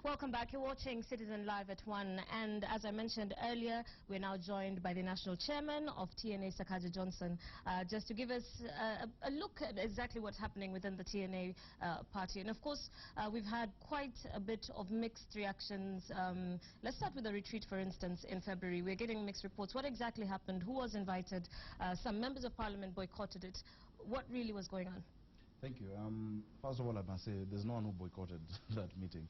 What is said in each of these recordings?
Welcome back. You're watching Citizen Live at 1. And as I mentioned earlier, we're now joined by the National Chairman of TNA, Sakaja Johnson, just to give us a look at exactly what's happening within the TNA party. And of course, we've had quite a bit of mixed reactions. Let's start with the retreat, for instance, in February. We're getting mixed reports. What exactly happened? Who was invited? Some members of parliament boycotted it. What really was going on? Thank you. First of all, I must say there's no one who boycotted that meeting.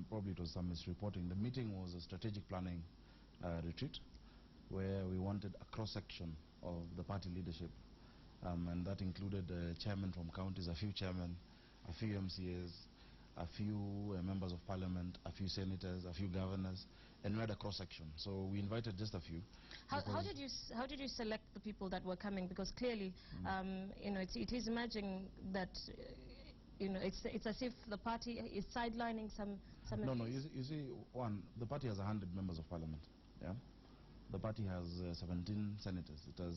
Probably it was some misreporting. The meeting was a strategic planning retreat where we wanted a cross-section of the party leadership, and that included chairmen from counties, a few chairmen, a few MCAs, a few members of parliament, a few senators, a few governors, and we had a cross-section. So we invited just a few. How did you select the people that were coming? Because clearly, you know, it is emerging that you know, it's as if the party is sidelining some. No. You see, one, the party has 100 members of parliament. Yeah, the party has 17 senators. It has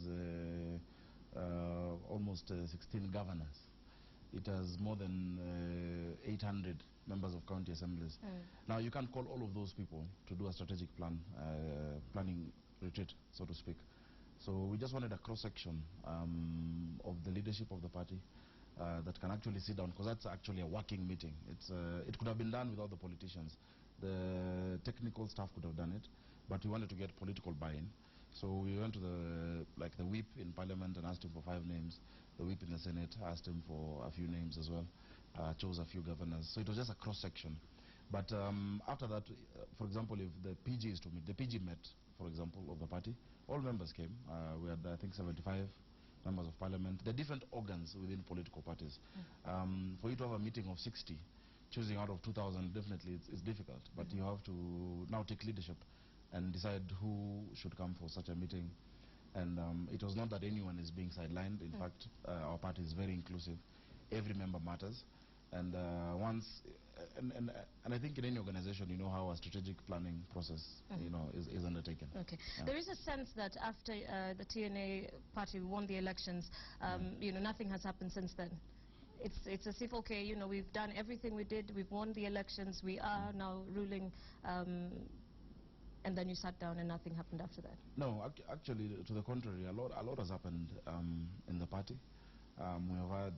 almost 16 governors. It has more than 800 members of county assemblies. Now, you can't call all of those people to do a strategic planning retreat, so to speak. So we just wanted a cross-section of the leadership of the party that can actually sit down, because that's actually a working meeting. It could have been done without the politicians. The technical staff could have done it, but we wanted to get political buy-in. So we went to the whip in parliament and asked him for 5 names. The whip in the Senate asked him for a few names as well. Chose a few governors. So it was just a cross-section. But after that, for example, if the PG is to meet, the PG met, for example, of the party. All members came. We had, I think, 75 members of parliament. The different organs within political parties. For you to have a meeting of 60, choosing out of 2,000, definitely it's difficult. But you have to now take leadership and decide who should come for such a meeting. And it was not that anyone is being sidelined. In fact, our party is very inclusive. Every member matters. And and I think in any organization, you know how a strategic planning process, you know, is undertaken. Okay. Yeah. There is a sense that after the TNA party won the elections, you know, nothing has happened since then. It's as if, okay, you know, we've done everything we did. We've won the elections. We are now ruling. And then you sat down and nothing happened after that? No, actually, to the contrary, a lot has happened in the party. We have had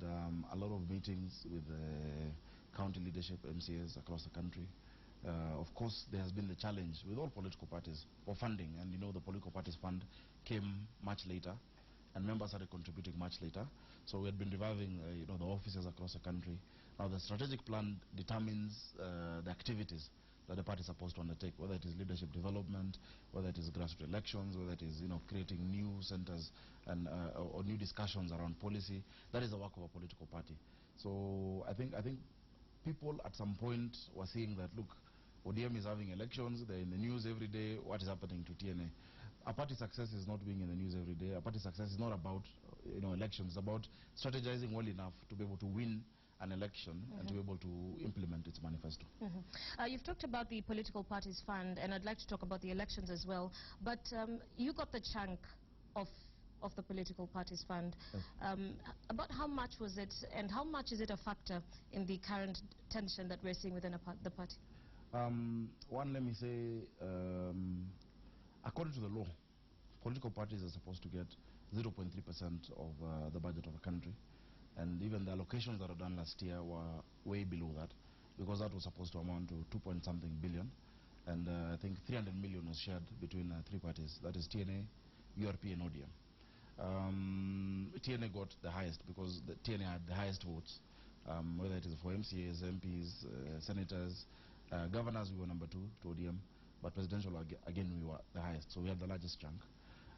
a lot of meetings with the county leadership, MCAs across the country. Of course, there has been the challenge with all political parties for funding, and you know the political parties fund came much later, and members started contributing much later. So we had been reviving you know, the offices across the country. Now the strategic plan determines the activities that the party is supposed to undertake, whether it is leadership development, whether it is grassroots elections, whether it is, you know, creating new centers and or new discussions around policy. That is the work of a political party. So I think people at some point were seeing that, look, ODM is having elections, they're in the news every day, what is happening to TNA? A party success is not being in the news every day. A party success is not about, you know, elections. It's about strategizing well enough to be able to win an election and to be able to implement its manifesto. You've talked about the political parties fund, and I'd like to talk about the elections as well. But you got the chunk of the political parties fund. Yes. About how much was it, and how much is it a factor in the current tension that we're seeing within the party? One, let me say, according to the law, political parties are supposed to get 0.3% of the budget of a country. And even the allocations that were done last year were way below that, because that was supposed to amount to 2-point-something billion. And I think 300 million was shared between 3 parties. That is TNA, URP, and ODM. TNA got the highest because the TNA had the highest votes, whether it is for MCAs, MPs, senators, governors. We were number 2 to ODM, but presidential, again, we were the highest. So we have the largest chunk.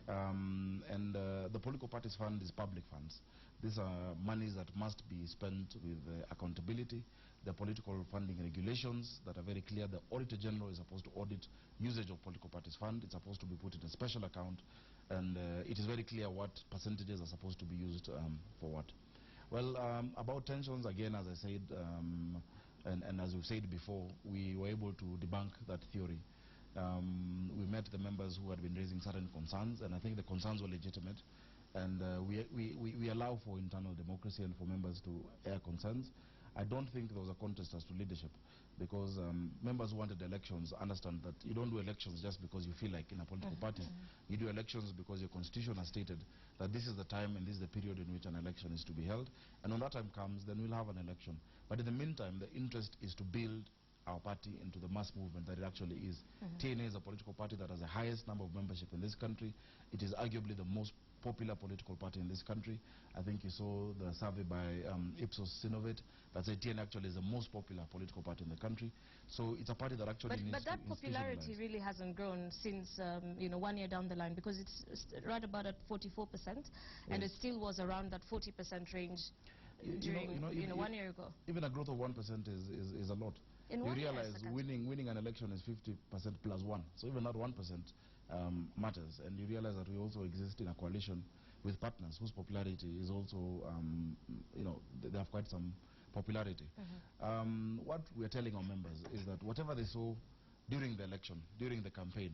The political parties fund is public funds. These are monies that must be spent with accountability. The political funding regulations that are very clear. The Auditor General is supposed to audit usage of political parties fund. It's supposed to be put in a special account, and it is very clear what percentages are supposed to be used for what. Well, about tensions, again, as I said, and as we've said before, we were able to debunk that theory. We met the members who had been raising certain concerns, and I think the concerns were legitimate. And we allow for internal democracy and for members to air concerns. I don't think there was a contest as to leadership, because members who wanted elections understand that you don't do elections just because you feel like in a political party. You do elections because your constitution has stated that this is the time and this is the period in which an election is to be held. And when that time comes, then we'll have an election. But in the meantime, the interest is to build our party into the mass movement that it actually is. TNA is a political party that has the highest number of membership in this country. It is arguably the most popular political party in this country. I think you saw the survey by Ipsos Synovate that said TNA actually is the most popular political party in the country. So it's a party that actually needs But that to popularity institutionalize. really hasn't grown since, 1 year down the line, because it's right about at 44%, and it still was around that 40% range during, 1 year ago. Even a growth of 1% is a lot. In You 1 year, realize winning an election is 50% plus 1. So even that 1% matters. And you realize that we also exist in a coalition with partners whose popularity is also, they have quite some popularity. What we are telling our members is that whatever they saw during the election, during the campaign,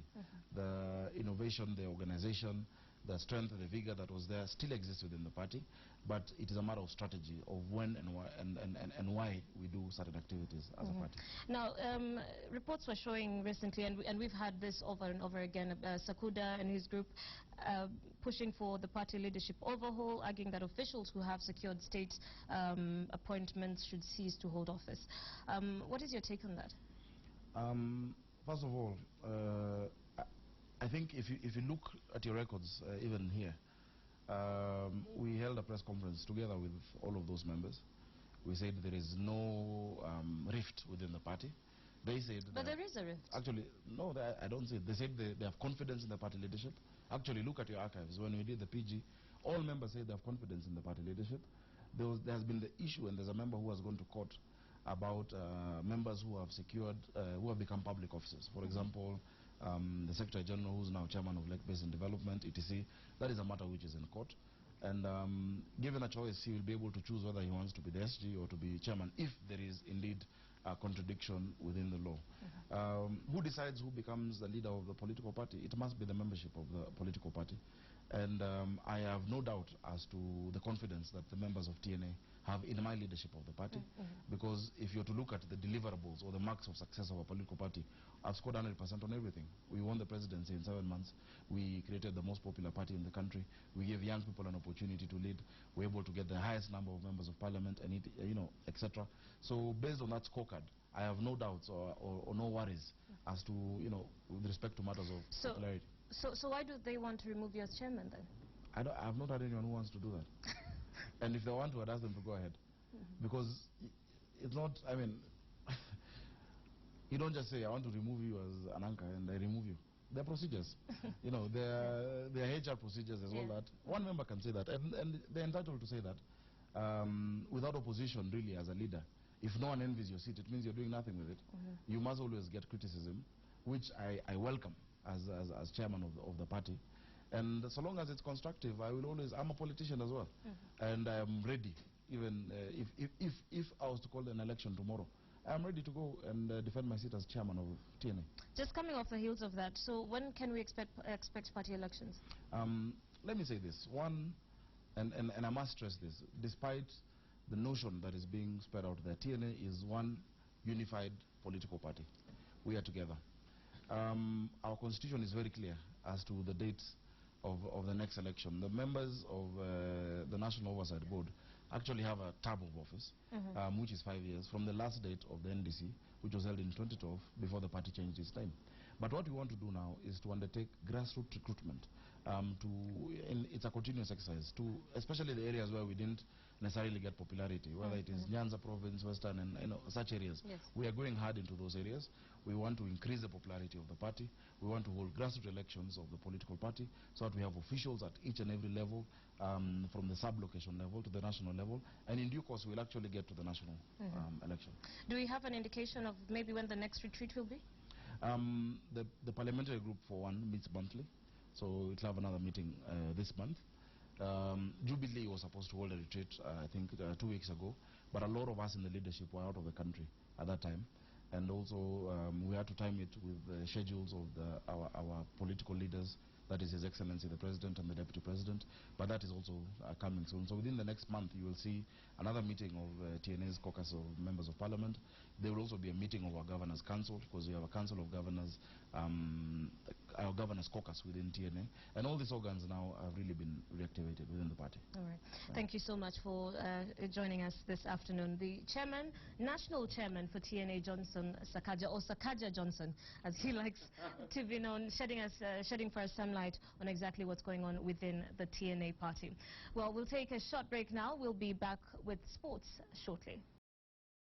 the innovation, the organization, the strength, the vigor that was there still exists within the party, but it is a matter of strategy of when and why we do certain activities as a party. Now, reports were showing recently, and we've had this over and over again, Sakuda and his group pushing for the party leadership overhaul, arguing that officials who have secured state appointments should cease to hold office. What is your take on that? First of all, I think if you look at your records, even here, we held a press conference together with all of those members. We said there is no rift within the party. They said... But there is a rift. Actually, no, I don't say it. They said they have confidence in the party leadership. Actually, look at your archives. When we did the PG, all members said they have confidence in the party leadership. There has been the issue, and there's a member who has gone to court about members who have secured, who have become public officers. For example, the Secretary General, who's now Chairman of Lake Basin Development, etc. That is a matter which is in court. And given a choice, he will be able to choose whether he wants to be the SG or to be Chairman, if there is indeed a contradiction within the law. Who decides who becomes the leader of the political party? It must be the membership of the political party. And I have no doubt as to the confidence that the members of TNA have in my leadership of the party. Because if you're to look at the deliverables or the marks of success of a political party, I've scored 100% on everything. We won the presidency in 7 months. We created the most popular party in the country. We gave young people an opportunity to lead. We're able to get the highest number of members of parliament, and etc. So based on that scorecard, I have no doubts or no worries as to, with respect to matters of popularity. So why do they want to remove you as chairman then? I have not heard anyone who wants to do that. And if they want to, I'd ask them to go ahead. Because it's not, you don't just say, I want to remove you as an anchor, and I remove you. There are procedures. There are HR procedures as well that one member can say that, and they're entitled to say that without opposition really as a leader. If no one envies your seat, it means you're doing nothing with it. You must always get criticism, which I welcome as chairman of the party. And so long as it's constructive, I'm a politician as well. And I'm ready, even if I was to call an election tomorrow, I'm ready to go and defend my seat as chairman of TNA. Just coming off the heels of that, so when can we expect party elections? Let me say this. One, and I must stress this, despite the notion that is being spread out there, TNA is one unified political party. We are together. Our constitution is very clear as to the dates of the next election. The members of the National Oversight Board actually have a term of office, which is 5 years, from the last date of the NDC, which was held in 2012, before the party changed its name. But what we want to do now is to undertake grassroots recruitment. It's a continuous exercise, especially the areas where we didn't necessarily get popularity, whether it is Nyanza province, Western, and such areas. Yes. We are going hard into those areas. We want to increase the popularity of the party. We want to hold grassroots elections of the political party so that we have officials at each and every level, from the sub-location level to the national level. And in due course, we'll actually get to the national election. Do we have an indication of maybe when the next retreat will be? The parliamentary group, for one, meets monthly. So it'll have another meeting this month. Jubilee was supposed to hold a retreat, I think, 2 weeks ago. But a lot of us in the leadership were out of the country at that time. And also, we had to time it with the schedules of our political leaders that is His Excellency the President and the Deputy President, but that is also coming soon. So within the next month you will see another meeting of TNA's caucus of members of parliament. There will also be a meeting of our Governors Council, because we have a Council of Governors, our Governors Caucus within TNA, and all these organs now have really been reactivated within the party. All right. Thank you so much for joining us this afternoon. The chairman, national chairman for TNA, Johnson Sakaja, or Sakaja Johnson, as he likes to be known, shedding for us some light on exactly what's going on within the TNA party. Well, we'll take a short break now. We'll be back with sports shortly.